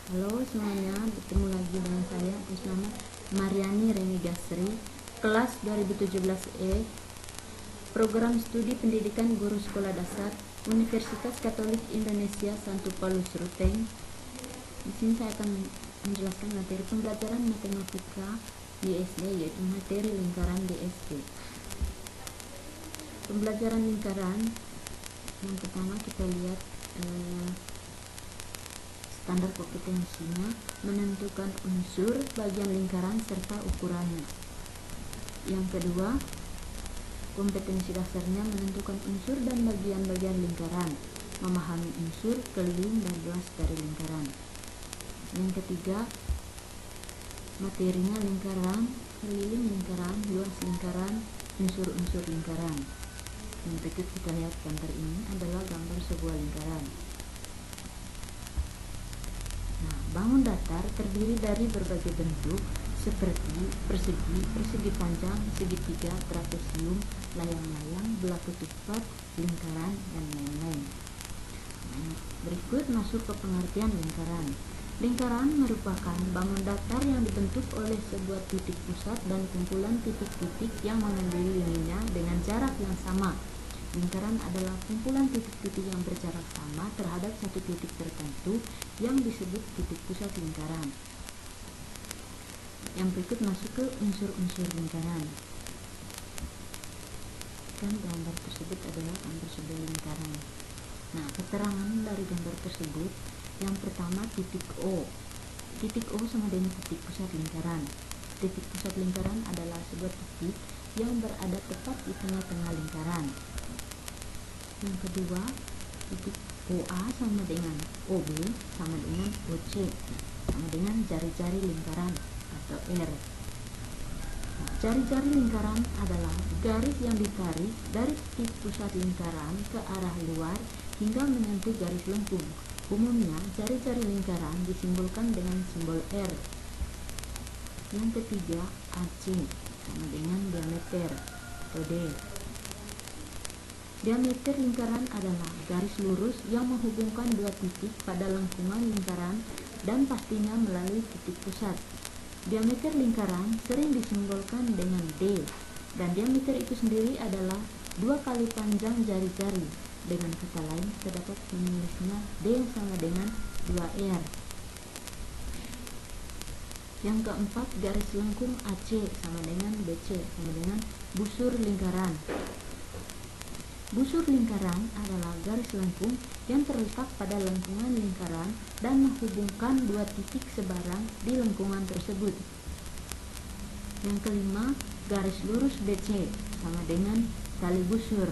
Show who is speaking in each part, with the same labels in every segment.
Speaker 1: Halo semuanya, bertemu lagi dengan saya atas nama Mariani Reni Gasri, kelas 2017E, Program Studi Pendidikan Guru Sekolah Dasar, Universitas Katolik Indonesia Santo Paulus Ruteng. Di sini saya akan menjelaskan materi pembelajaran matematika di SD, yaitu materi lingkaran di SD. Pembelajaran lingkaran, yang pertama kita lihat standar kompetensinya, menentukan unsur, bagian lingkaran, serta ukurannya. Yang kedua, kompetensi dasarnya menentukan unsur dan bagian-bagian lingkaran, memahami unsur, keliling, dan luas dari lingkaran. Yang ketiga, materinya lingkaran, keliling lingkaran, luas lingkaran, unsur-unsur lingkaran. Yang berikut kita lihat gambar ini adalah gambar sebuah lingkaran. Nah, bangun datar terdiri dari berbagai bentuk seperti persegi, persegi panjang, segitiga, trapesium, layang-layang, bola ketupat, lingkaran, dan lain-lain. Nah, berikut masuk ke pengertian lingkaran. Lingkaran merupakan bangun datar yang dibentuk oleh sebuah titik pusat dan kumpulan titik-titik yang mengelilinginya dengan jarak yang sama. Lingkaran adalah kumpulan titik-titik yang berjarak sama terhadap satu titik tertentu yang disebut titik pusat lingkaran. Yang berikut masuk ke unsur-unsur lingkaran. Dan gambar tersebut adalah gambar sebuah lingkaran. Nah, keterangan dari gambar tersebut, yang pertama titik O. Titik O sama dengan titik pusat lingkaran. Titik pusat lingkaran adalah sebuah titik yang berada tepat di tengah-tengah lingkaran. Yang kedua, titik OA sama dengan OB sama dengan OC sama dengan jari-jari lingkaran atau R. Jari-jari lingkaran adalah garis yang ditarik dari titik pusat lingkaran ke arah luar hingga menyentuh garis lengkung. Umumnya, jari-jari lingkaran disimbolkan dengan simbol R. Yang ketiga, AC sama dengan diameter atau D. Diameter lingkaran adalah garis lurus yang menghubungkan dua titik pada lengkungan lingkaran dan pastinya melalui titik pusat. Diameter lingkaran sering disimbolkan dengan D, dan diameter itu sendiri adalah 2 kali panjang jari-jari. Dengan kata lain, kita dapat menulisnya D sama dengan 2R. Yang keempat, garis lengkung AC sama dengan BC sama dengan busur lingkaran. Busur lingkaran adalah garis lengkung yang terletak pada lengkungan lingkaran dan menghubungkan dua titik sebarang di lengkungan tersebut. Yang kelima, garis lurus BC sama dengan tali busur.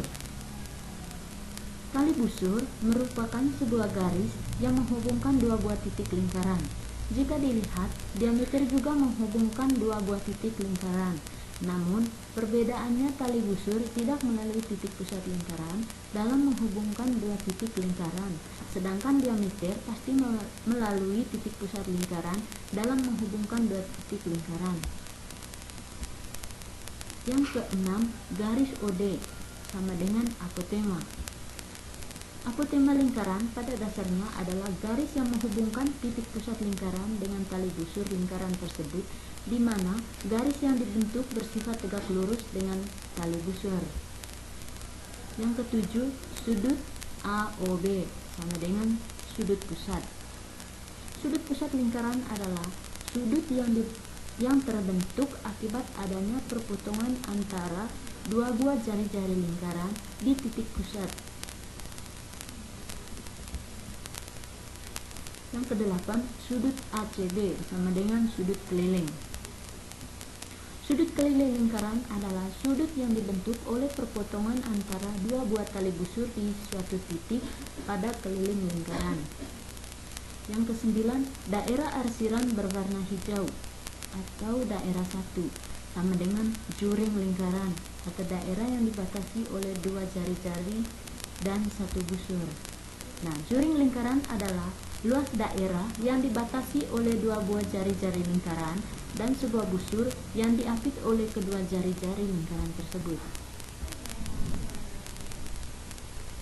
Speaker 1: Tali busur merupakan sebuah garis yang menghubungkan dua buah titik lingkaran. Jika dilihat, diameter juga menghubungkan dua buah titik lingkaran. Namun, perbedaannya tali busur tidak melalui titik pusat lingkaran dalam menghubungkan dua titik lingkaran, sedangkan diameter pasti melalui titik pusat lingkaran dalam menghubungkan dua titik lingkaran. Yang keenam, garis OD sama dengan apotema. Apotema lingkaran pada dasarnya adalah garis yang menghubungkan titik pusat lingkaran dengan tali busur lingkaran tersebut, di mana garis yang dibentuk bersifat tegak lurus dengan tali busur. Yang ketujuh, sudut AOB sama dengan sudut pusat. Sudut pusat lingkaran adalah sudut yang terbentuk akibat adanya perpotongan antara dua buah jari-jari lingkaran di titik pusat. Yang kedelapan, sudut ACB sama dengan sudut keliling. Sudut keliling lingkaran adalah sudut yang dibentuk oleh perpotongan antara dua buah tali busur di suatu titik pada keliling lingkaran. Yang kesembilan, daerah arsiran berwarna hijau atau daerah 1 sama dengan juring lingkaran atau daerah yang dibatasi oleh dua jari-jari dan satu busur. Nah, juring lingkaran adalah luas daerah yang dibatasi oleh dua buah jari-jari lingkaran dan sebuah busur yang diapit oleh kedua jari-jari lingkaran tersebut.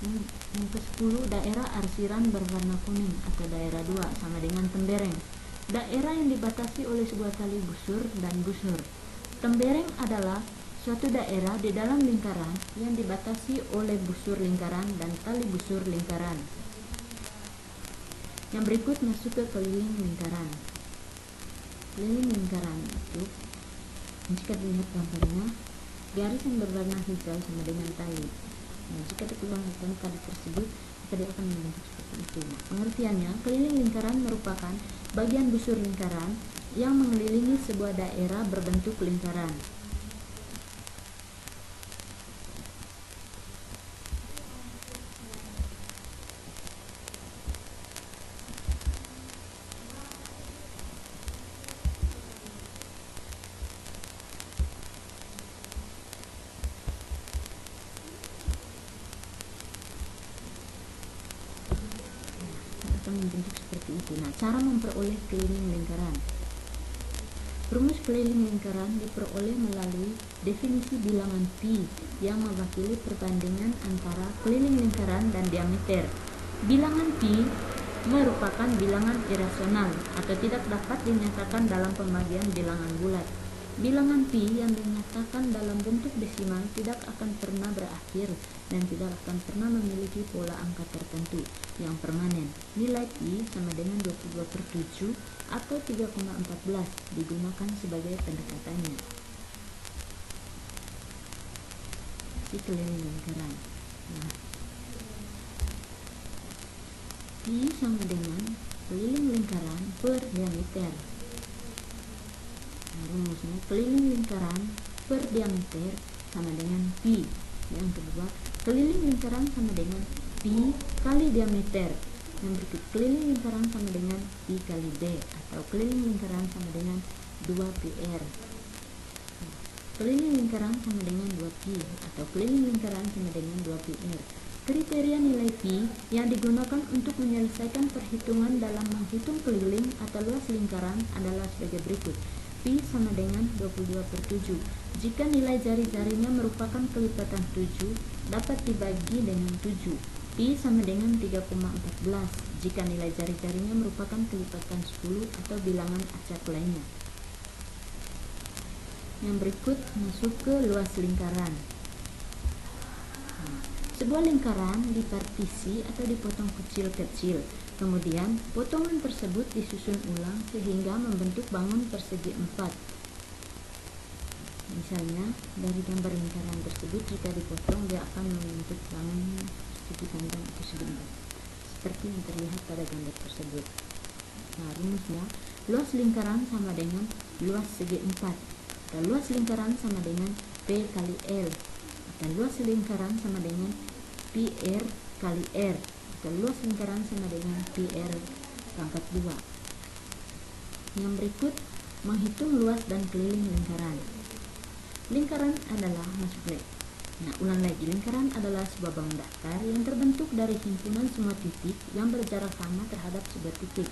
Speaker 1: Yang ke-10, daerah arsiran berwarna kuning atau daerah 2 sama dengan tembereng. Daerah yang dibatasi oleh sebuah tali busur dan busur. Tembereng adalah suatu daerah di dalam lingkaran yang dibatasi oleh busur lingkaran dan tali busur lingkaran. Yang berikut masuk ke keliling lingkaran. Keliling lingkaran itu, jika dilihat gambarnya, garis yang berwarna hijau sama dengan tali. Nah, jika dikeluarkan tali tersebut, maka dia akan membentuk seperti itu. Nah, pengertiannya, keliling lingkaran merupakan bagian busur lingkaran yang mengelilingi sebuah daerah berbentuk lingkaran. Membentuk seperti itu. Nah, cara memperoleh keliling lingkaran. Rumus keliling lingkaran diperoleh melalui definisi bilangan pi yang mewakili perbandingan antara keliling lingkaran dan diameter. Bilangan pi merupakan bilangan irasional atau tidak dapat dinyatakan dalam pembagian bilangan bulat. Bilangan pi yang dinyatakan dalam bentuk desimal tidak akan pernah berakhir dan tidak akan pernah memiliki pola angka tertentu yang permanen. Nilai pi sama dengan 22/7 atau 3,14 digunakan sebagai pendekatannya. Si keliling lingkaran. Nah, pi sama dengan keliling lingkaran per diameter. Nah, rumusnya keliling lingkaran per diameter sama dengan pi. Yang kedua, keliling lingkaran sama dengan pi kali diameter. Yang berikut, keliling lingkaran sama dengan pi kali d atau keliling lingkaran sama dengan 2πr. Keliling lingkaran sama dengan 2pi atau keliling lingkaran sama dengan 2πr. Kriteria nilai pi yang digunakan untuk menyelesaikan perhitungan dalam menghitung keliling atau luas lingkaran adalah sebagai berikut. Pi sama dengan 22/7. Jika nilai jari-jarinya merupakan kelipatan 7, dapat dibagi dengan 7. Pi sama dengan 3,14 jika nilai jari-jarinya merupakan kelipatan 10 atau bilangan acak lainnya. Yang berikut masuk ke luas lingkaran. Nah, sebuah lingkaran dipartisi atau dipotong kecil-kecil. Kemudian, potongan tersebut disusun ulang sehingga membentuk bangun persegi 4. Misalnya, dari gambar lingkaran tersebut jika dipotong dia akan membentuk bangun persegi panjang atau segi 4. Seperti yang terlihat pada gambar tersebut. Nah, rumusnya, luas lingkaran sama dengan luas segi 4. Dan luas lingkaran sama dengan P kali L. Dan luas lingkaran sama dengan PR kali R. Dan luas lingkaran sama dengan PR pangkat 2. Yang berikut, menghitung luas dan keliling lingkaran. Lingkaran adalah Nah, ulang lagi, lingkaran adalah sebuah bangun datar yang terbentuk dari himpunan semua titik yang berjarak sama terhadap sebuah titik.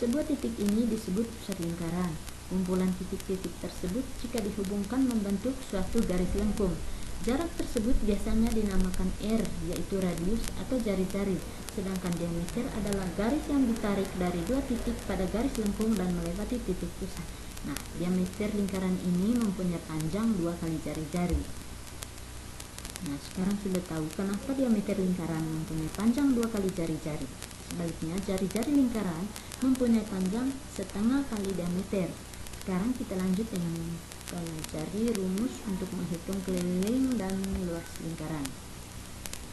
Speaker 1: Sebuah titik ini disebut pusat lingkaran. Kumpulan titik-titik tersebut jika dihubungkan membentuk suatu garis lengkung. Jarak tersebut biasanya dinamakan R, yaitu radius atau jari-jari, sedangkan diameter adalah garis yang ditarik dari dua titik pada garis lengkung dan melewati titik pusat. Nah, diameter lingkaran ini mempunyai panjang 2 kali jari-jari. Nah, sekarang sudah tahu kenapa diameter lingkaran mempunyai panjang 2 kali jari-jari. Sebaliknya, jari-jari lingkaran mempunyai panjang setengah kali diameter. Sekarang kita lanjut dengan pelajari rumus untuk menghitung keliling dan luas lingkaran.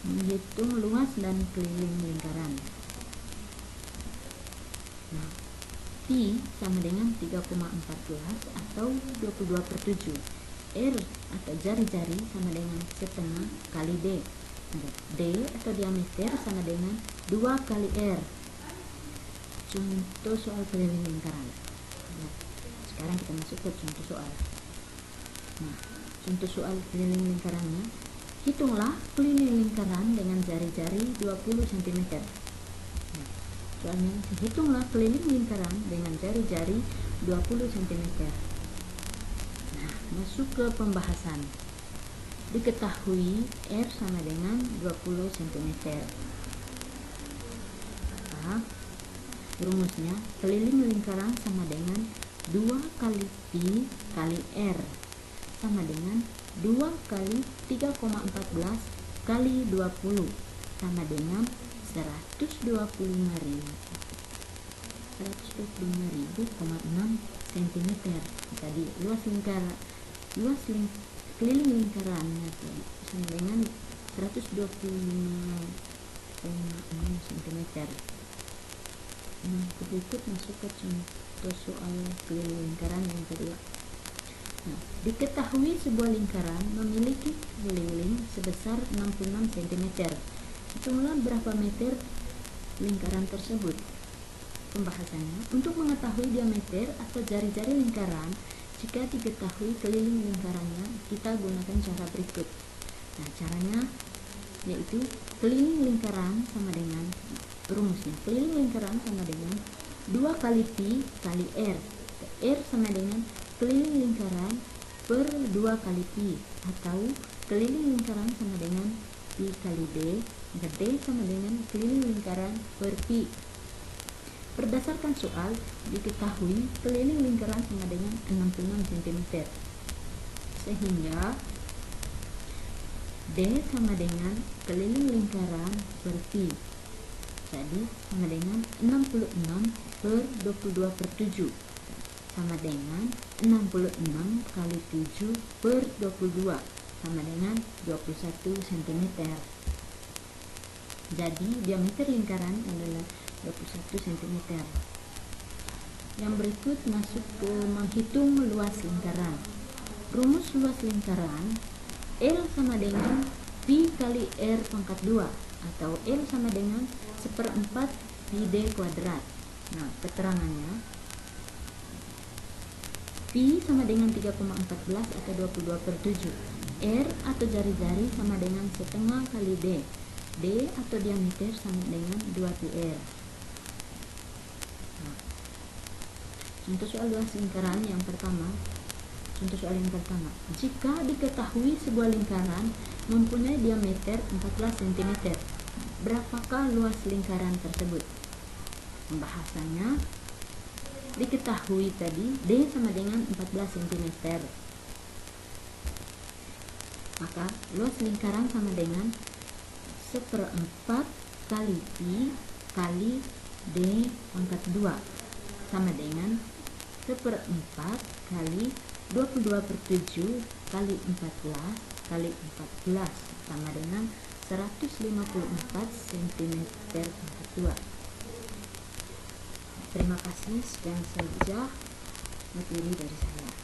Speaker 1: Menghitung luas dan keliling lingkaran. Nah, pi sama dengan 3,14 atau 22/7. R atau jari-jari sama dengan setengah kali D. D atau diameter sama dengan 2 kali R. Contoh soal keliling lingkaran. Nah, sekarang kita masuk ke contoh soal. Nah, contoh soal keliling lingkarannya, hitunglah keliling lingkaran dengan jari-jari 20 cm. Nah, soalnya, hitunglah keliling lingkaran dengan jari-jari 20 cm. Nah, masuk ke pembahasan. diketahui R sama dengan 20 cm. Maka rumusnya keliling lingkaran sama dengan 2 kali Pi kali R sama dengan 2 kali 3,14 kali 20 sama dengan 125.000,6 cm. Tadi keliling lingkarannya tadi sama dengan 125,6 cm. Nah, berikut masuk ke contoh soal keliling lingkaran yang kedua. Nah, diketahui sebuah lingkaran memiliki keliling sebesar 66 cm. Hitunglah berapa meter lingkaran tersebut. Pembahasannya, untuk mengetahui diameter atau jari-jari lingkaran, jika diketahui keliling lingkarannya, kita gunakan cara berikut. Nah, caranya yaitu keliling lingkaran sama dengan rumusnya. Keliling lingkaran sama dengan 2 kali Pi kali R. R sama dengan keliling lingkaran per 2 kali Pi, atau keliling lingkaran sama dengan Pi kali D, dan D sama dengan keliling lingkaran per Pi. Berdasarkan soal, diketahui keliling lingkaran sama dengan 66 cm. Sehingga D sama dengan keliling lingkaran per Pi. Jadi sama dengan 66 per 22/7 sama dengan 66 kali 7 per 22 sama dengan 21 cm. Jadi diameter lingkaran adalah 21 cm. Yang berikut masuk ke menghitung luas lingkaran. Rumus luas lingkaran, L sama dengan Pi kali R pangkat 2, atau L sama dengan 1/4 Pi D kuadrat. Nah, keterangannya Pi sama dengan 3,14 atau 22/7. R atau jari-jari sama dengan setengah kali D. D atau diameter sama dengan 2 PR. Nah, contoh soal luas lingkaran yang pertama. Contoh soal yang pertama, jika diketahui sebuah lingkaran mempunyai diameter 14 cm, berapakah luas lingkaran tersebut? Pembahasannya, diketahui tadi D sama dengan 14 cm. Maka luas lingkaran sama dengan 1/4 kali Pi kali D pangkat 2 sama dengan 1/4 kali 22/7 kali 14 kali 14 sama dengan 154 cm pangkat 2. Terima kasih, sekian saja materi dari saya.